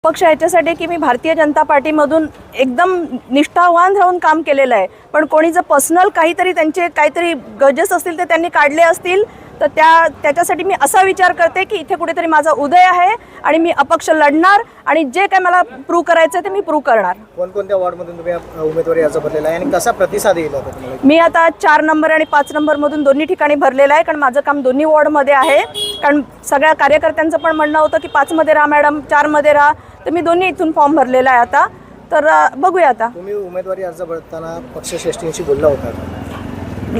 पक्ष याच्यासाठी की मी भारतीय जनता पार्टीमधून एकदम निष्ठावान राहून काम केलेलं आहे, पण कोणी जर पर्सनल काहीतरी त्यांचे काहीतरी गरजेस असतील ते त्यांनी काढले असतील तर त्याच्यासाठी मी असा विचार करते की इथे कुठेतरी माझा उदय आहे आणि मी अपक्ष लढणार आणि जे काय मला प्रूव्ह करायचं ते मी प्रूव्ह करणार. कोणकोणत्या वॉर्डमधून तुम्ही उमेदवारी अर्ज भरलेला आहे आणि कसा प्रतिसाद येईल आता तुम्हाला? मी आता 4 नंबर आणि 5 नंबरमधून दोन्ही ठिकाणी भरलेलं आहे, कारण माझं काम दोन्ही वॉर्डमध्ये आहे. कारण सगळ्या कार्यकर्त्यांचं पण म्हणणं होतं की 5 मध्ये राहा मॅडम, 4 मध्ये राहा, तर मी दोन्ही इथून फॉर्म भरलेला आहे आता. तर बघूया आता. तुम्ही उमेदवारी अर्ज भरताना पक्षश्रेष्ठींशी बोलला होता?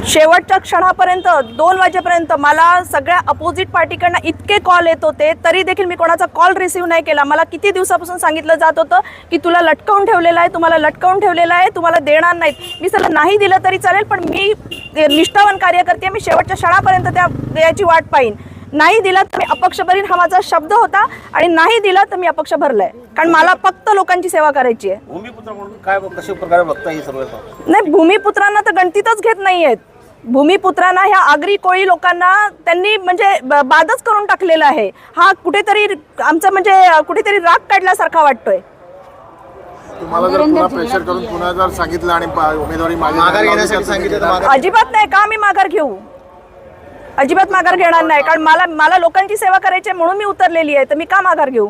शेवटच्या क्षणापर्यंत 2 वाजेपर्यंत मला सगळ्या अपोजिट पार्टीकडनं इतके कॉल येत होते, तरी देखील मी कोणाचा कॉल रिसीव्ह नाही केला. मला किती दिवसापासून सांगितलं जात होतं की तुला लटकवून ठेवलेलं आहे, तुम्हाला लटकवून ठेवलेलं आहे, तुम्हाला देणार नाहीत. मी सगळं नाही दिलं तरी चालेल, पण मी निष्ठावान कार्यकर्ते, मी शेवटच्या क्षणापर्यंत याची वाट पाहीन. नाही दिला तर मी अपक्ष भरीन, हा माझा शब्द होता, आणि नाही दिला तर मी अपक्ष भरलाय, कारण मला फक्त लोकांची सेवा करायची आहे. भूमिपुत्र म्हणून काय कशा प्रकारे बघता ही सर्व? नाही, भूमिपुत्रांना तर गणतीतच घेत नाहीयेत. भूमिपुत्रांना ह्या आगरी कोळी लोकांना त्यांनी म्हणजे बादच करून टाकलेला आहे. हा कुठेतरी आमचा म्हणजे कुठेतरी राग काढल्यासारखा वाटतोय. तुम्हाला जर पुन्हा प्रेशर करून पुन्हा जर सांगितलं आणि उमेदवारी माघार घेण्यासाठी सांगितलं तर अजिबात नाही. का मी माघार घेऊ? अजिबात माघार घेणार नाही, कारण मला लोकांची सेवा करायची म्हणून मी उतरलेली आहे, तर मी का माघार घेऊ?